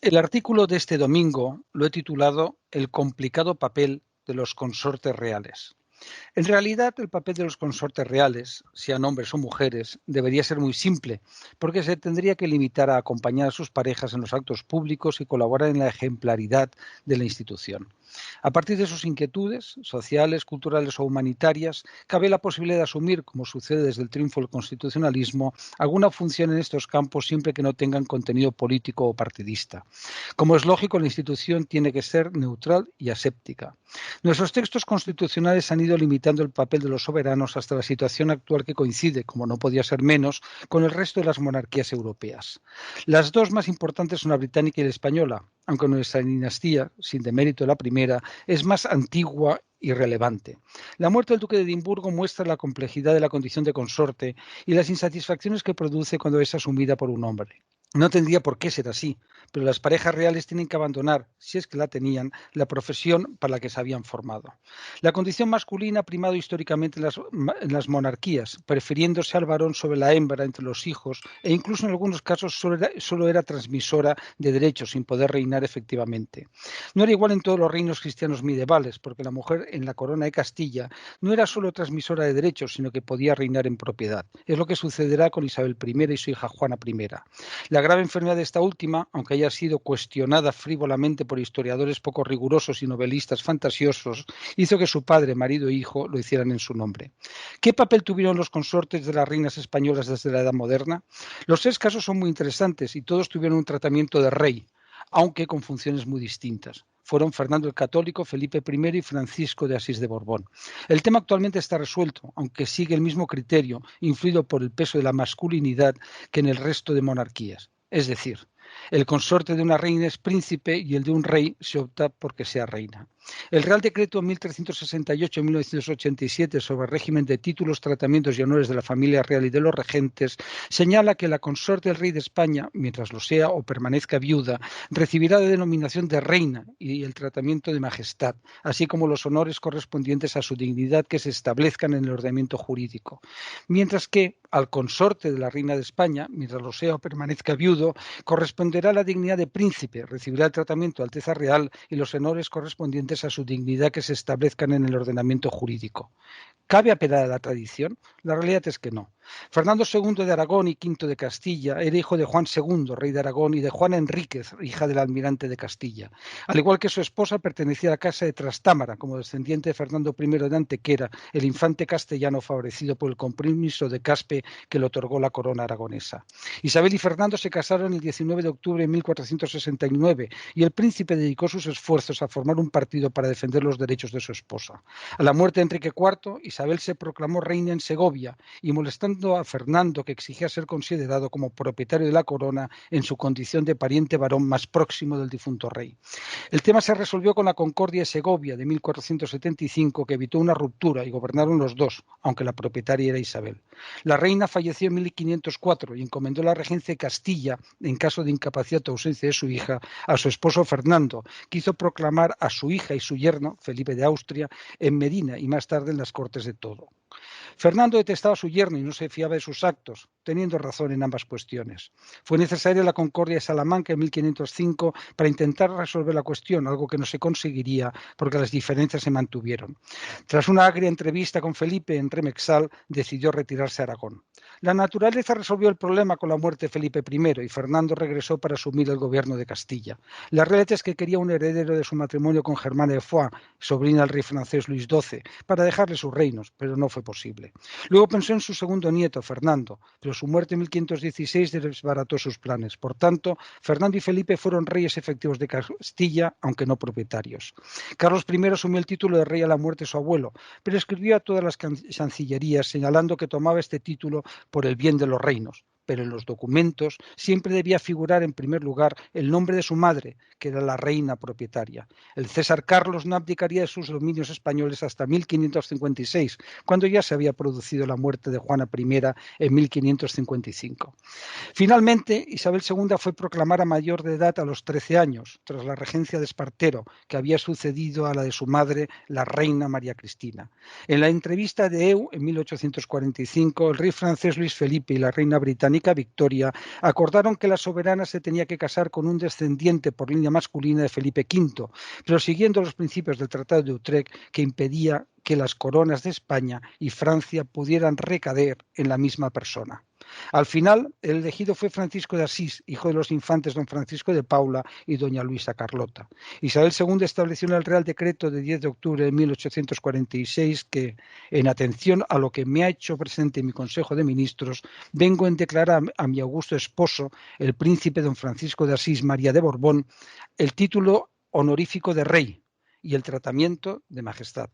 El artículo de este domingo lo he titulado El complicado papel de los consortes reales. En realidad, el papel de los consortes reales, sean hombres o mujeres, debería ser muy simple, porque se tendría que limitar a acompañar a sus parejas en los actos públicos y colaborar en la ejemplaridad de la institución. A partir de sus inquietudes sociales, culturales o humanitarias, cabe la posibilidad de asumir, como sucede desde el triunfo del constitucionalismo, alguna función en estos campos siempre que no tengan contenido político o partidista. Como es lógico, la institución tiene que ser neutral y aséptica. Nuestros textos constitucionales han ido limitando el papel de los soberanos hasta la situación actual que coincide, como no podía ser menos, con el resto de las monarquías europeas. Las dos más importantes son la británica y la española, aunque nuestra dinastía, sin demérito de la primera, es más antigua y relevante. La muerte del duque de Edimburgo muestra la complejidad de la condición de consorte y las insatisfacciones que produce cuando es asumida por un hombre. No tendría por qué ser así, pero las parejas reales tienen que abandonar, si es que la tenían, la profesión para la que se habían formado. La condición masculina ha primado históricamente en las monarquías, prefiriéndose al varón sobre la hembra entre los hijos e incluso en algunos casos solo era transmisora de derechos sin poder reinar efectivamente. No era igual en todos los reinos cristianos medievales, porque la mujer en la corona de Castilla no era solo transmisora de derechos, sino que podía reinar en propiedad. Es lo que sucederá con Isabel I y su hija Juana I. La grave enfermedad de esta última, aunque haya sido cuestionada frívolamente por historiadores poco rigurosos y novelistas fantasiosos, hizo que su padre, marido e hijo lo hicieran en su nombre. ¿Qué papel tuvieron los consortes de las reinas españolas desde la Edad Moderna? Los 6 casos son muy interesantes y todos tuvieron un tratamiento de rey, aunque con funciones muy distintas. Fueron Fernando el Católico, Felipe I y Francisco de Asís de Borbón. El tema actualmente está resuelto, aunque sigue el mismo criterio, influido por el peso de la masculinidad que en el resto de monarquías. Es decir, el consorte de una reina es príncipe y el de un rey se opta porque sea reina. El Real Decreto 1368-1987 sobre el régimen de títulos, tratamientos y honores de la familia real y de los regentes señala que la consorte del rey de España, mientras lo sea o permanezca viuda, recibirá la denominación de reina y el tratamiento de majestad, así como los honores correspondientes a su dignidad que se establezcan en el ordenamiento jurídico. Mientras que al consorte de la reina de España, mientras lo sea o permanezca viudo, corresponderá la dignidad de príncipe, recibirá el tratamiento de Alteza Real y los honores correspondientes a su dignidad que se establezcan en el ordenamiento jurídico. ¿Cabe apelar a la tradición? La realidad es que no. Fernando II de Aragón y V de Castilla era hijo de Juan II, rey de Aragón, y de Juana Enríquez, hija del almirante de Castilla. Al igual que su esposa, pertenecía a la casa de Trastámara, como descendiente de Fernando I de Antequera, el infante castellano favorecido por el compromiso de Caspe que le otorgó la corona aragonesa. Isabel y Fernando se casaron el 19 de octubre de 1469 y el príncipe dedicó sus esfuerzos a formar un partido para defender los derechos de su esposa. A la muerte de Enrique IV, Isabel se proclamó reina en Segovia y molestando a Fernando, que exigía ser considerado como propietario de la corona en su condición de pariente varón más próximo del difunto rey. El tema se resolvió con la Concordia de Segovia de 1475, que evitó una ruptura y gobernaron los dos, aunque la propietaria era Isabel. La reina falleció en 1504 y encomendó la regencia de Castilla, en caso de incapacidad o ausencia de su hija, a su esposo Fernando, que hizo proclamar a su hija y su yerno, Felipe de Austria, en Medina y más tarde en las Cortes de Todo. Fernando detestaba a su yerno y no se fiaba de sus actos, teniendo razón en ambas cuestiones. Fue necesaria la Concordia de Salamanca en 1505 para intentar resolver la cuestión, algo que no se conseguiría porque las diferencias se mantuvieron. Tras una agria entrevista con Felipe en Remexal, decidió retirarse a Aragón. La naturaleza resolvió el problema con la muerte de Felipe I y Fernando regresó para asumir el gobierno de Castilla. La realidad es que quería un heredero de su matrimonio con Germana de Foix, sobrina del rey francés Luis XII, para dejarle sus reinos, pero no fue posible. Luego pensó en su segundo nieto, Fernando, pero su muerte en 1516 desbarató sus planes. Por tanto, Fernando y Felipe fueron reyes efectivos de Castilla, aunque no propietarios. Carlos I asumió el título de rey a la muerte de su abuelo, pero escribió a todas las cancillerías señalando que tomaba este título por el bien de los reinos. Pero en los documentos siempre debía figurar en primer lugar el nombre de su madre, que era la reina propietaria. El César Carlos no abdicaría de sus dominios españoles hasta 1556, cuando ya se había producido la muerte de Juana I en 1555. Finalmente, Isabel II fue proclamada mayor de edad a los 13 años, tras la regencia de Espartero, que había sucedido a la de su madre, la reina María Cristina. En la entrevista de Eu, en 1845, el rey francés Luis Felipe y la reina británica británica Victoria, acordaron que la soberana se tenía que casar con un descendiente por línea masculina de Felipe V, pero siguiendo los principios del Tratado de Utrecht, que impedía que las coronas de España y Francia pudieran recaer en la misma persona. Al final, el elegido fue Francisco de Asís, hijo de los infantes don Francisco de Paula y doña Luisa Carlota. Isabel II estableció en el Real Decreto de 10 de octubre de 1846 que, en atención a lo que me ha hecho presente mi Consejo de Ministros, vengo en declarar a mi augusto esposo, el príncipe don Francisco de Asís María de Borbón, el título honorífico de rey y el tratamiento de majestad.